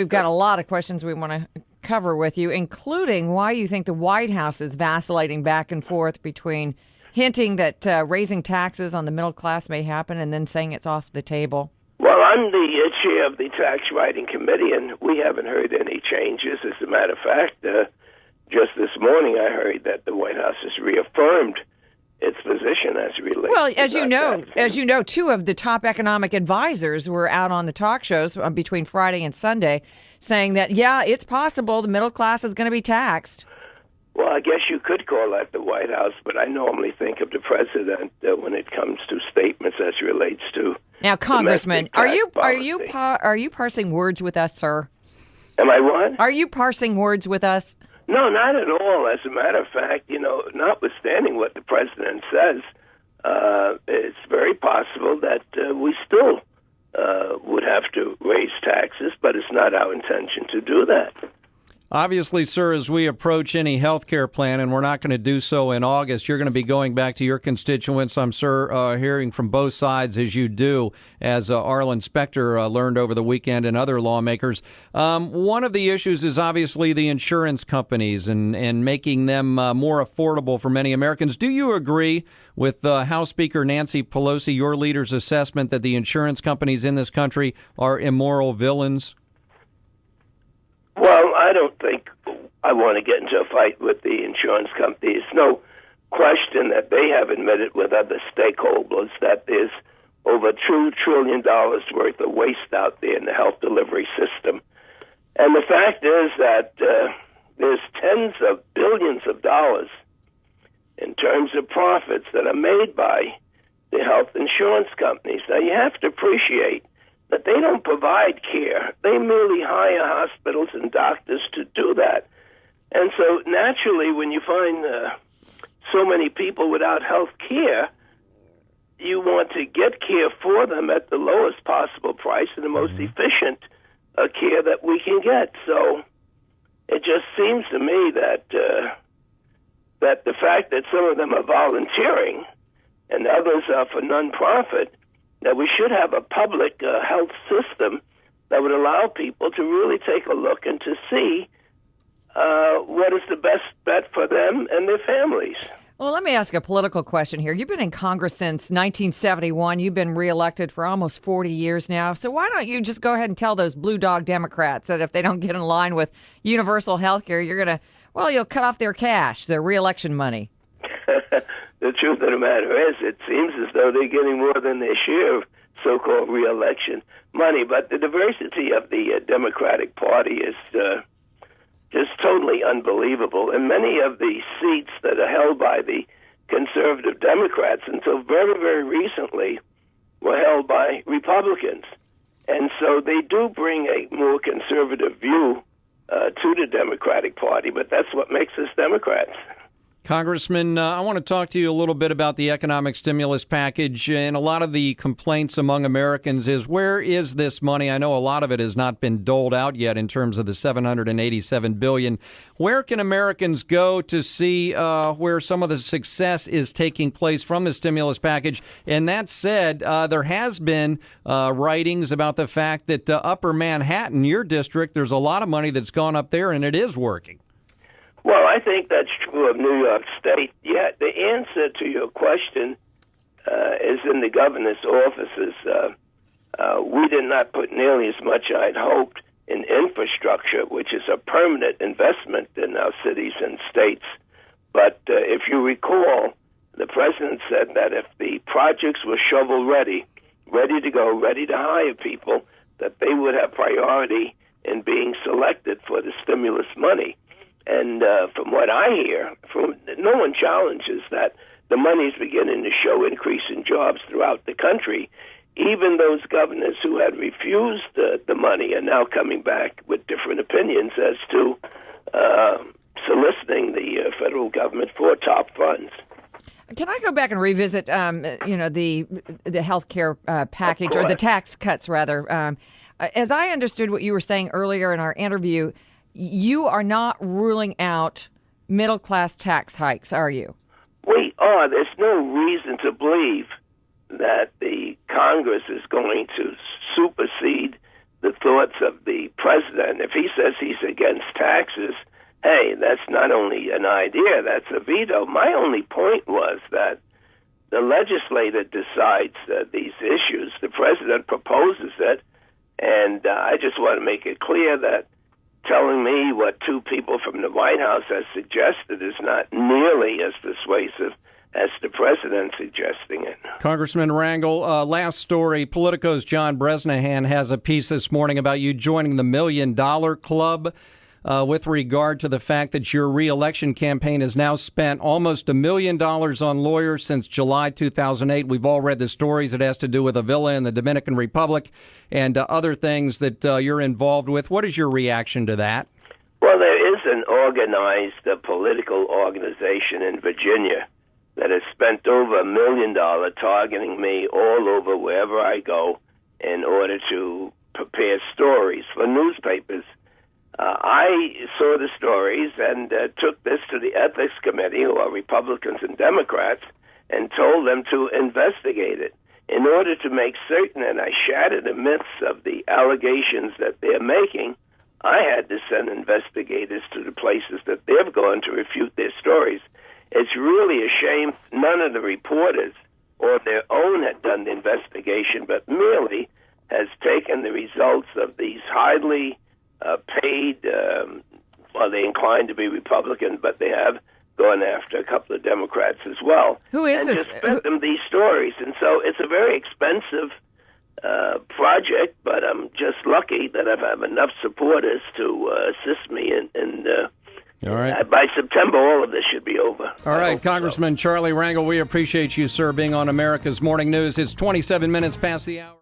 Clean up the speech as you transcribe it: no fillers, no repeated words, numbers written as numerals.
We've got a lot of questions we want to cover with you, including why you think the White House is vacillating back and forth between hinting that raising taxes on the middle class may happen and then saying it's off the table. Well, I'm the chair of the Tax Writing Committee, and we haven't heard any changes. As a matter of fact, just this morning I heard that the White House has reaffirmed its position as it relates. Well, as to you know, two of the top economic advisors were out on the talk shows between Friday and Sunday saying that, yeah, it's possible the middle class is going to be taxed. Well, I guess you could call that the White House, but I normally think of the president when it comes to statements as it relates to. Now, Congressman, are you parsing words with us, sir? Am I what? Are you parsing words with us? No, not at all. As a matter of fact, notwithstanding what the president says, it's very possible that we still would have to raise taxes, but it's not our intention to do that. Obviously, sir, as we approach any health care plan, and we're not going to do so in August, you're going to be going back to your constituents, I'm sure, hearing from both sides as you do, as Arlen Specter learned over the weekend and other lawmakers. One of the issues is obviously the insurance companies and making them more affordable for many Americans. Do you agree with House Speaker Nancy Pelosi, your leader's assessment that the insurance companies in this country are immoral villains? Well, I don't think I want to get into a fight with the insurance companies. No question that they have admitted with other stakeholders that there's over $2 trillion worth of waste out there in the health delivery system. And the fact is that there's tens of billions of dollars in terms of profits that are made by the health insurance companies. Now, you have to appreciate that they don't provide care. They merely hire hospitals and doctors to do that. And so naturally, when you find so many people without health care, you want to get care for them at the lowest possible price and the most efficient care that we can get. So it just seems to me that that the fact that some of them are volunteering and others are for nonprofit, that we should have a public health system that would allow people to really take a look and to see what is the best bet for them and their families. Well, let me ask a political question here. You've been in Congress since 1971. You've been reelected for almost 40 years now. So why don't you just go ahead and tell those blue dog Democrats that if they don't get in line with universal health care, you'll cut off their cash, their reelection money. The truth of the matter is, it seems as though they're getting more than their share of so-called re-election money. But the diversity of the Democratic Party is just totally unbelievable. And many of the seats that are held by the conservative Democrats until very, very recently were held by Republicans. And so they do bring a more conservative view to the Democratic Party, but that's what makes us Democrats. Congressman, I want to talk to you a little bit about the economic stimulus package. And a lot of the complaints among Americans is, where is this money? I know a lot of it has not been doled out yet in terms of the $787 billion. Where can Americans go to see where some of the success is taking place from the stimulus package? And that said, there has been writings about the fact that Upper Manhattan, your district, there's a lot of money that's gone up there and it is working. Well, I think that's true of New York State. Yeah, the answer to your question is in the governor's offices. We did not put nearly as much I'd hoped in infrastructure, which is a permanent investment in our cities and states. But if you recall, the president said that if the projects were shovel-ready, ready to go, ready to hire people, that they would have priority in being selected for the stimulus money. And from what I hear, no one challenges that the money is beginning to show increase in jobs throughout the country. Even those governors who had refused the money are now coming back with different opinions as to soliciting the federal government for top funds. Can I go back and revisit, the health care package, or the tax cuts, rather? As I understood what you were saying earlier in our interview, you are not ruling out middle-class tax hikes, are you? We are. There's no reason to believe that the Congress is going to supersede the thoughts of the president. If he says he's against taxes, hey, that's not only an idea, that's a veto. My only point was that the legislator decides these issues. The president proposes it, and I just want to make it clear that telling me what two people from the White House has suggested is not nearly as persuasive as the president suggesting it. Congressman Rangel, last story. Politico's John Bresnahan has a piece this morning about you joining the $1 Million Club with regard to the fact that your reelection campaign has now spent almost $1 million on lawyers since July 2008. We've all read the stories. It has to do with a villa in the Dominican Republic and other things that you're involved with. What is your reaction to that? Well, there is an organized political organization in Virginia that has spent over $1 million targeting me all over wherever I go in order to prepare stories for newspapers. I saw the stories and took this to the Ethics Committee, who are Republicans and Democrats, and told them to investigate it. In order to make certain that I shattered the myths of the allegations that they're making, I had to send investigators to the places that they've gone to refute their stories. It's really a shame none of the reporters on their own had done the investigation, but merely has taken the results of these highly paid, well, they inclined to be Republican, but they have gone after a couple of Democrats as well. Who is this? Just fed them these stories. And so it's a very expensive project, but I'm just lucky that I have enough supporters to assist me. And all right. By September, all of this should be over. All right, Congressman Charlie Rangel, we appreciate you, sir, being on America's Morning News. It's 27 minutes past the hour.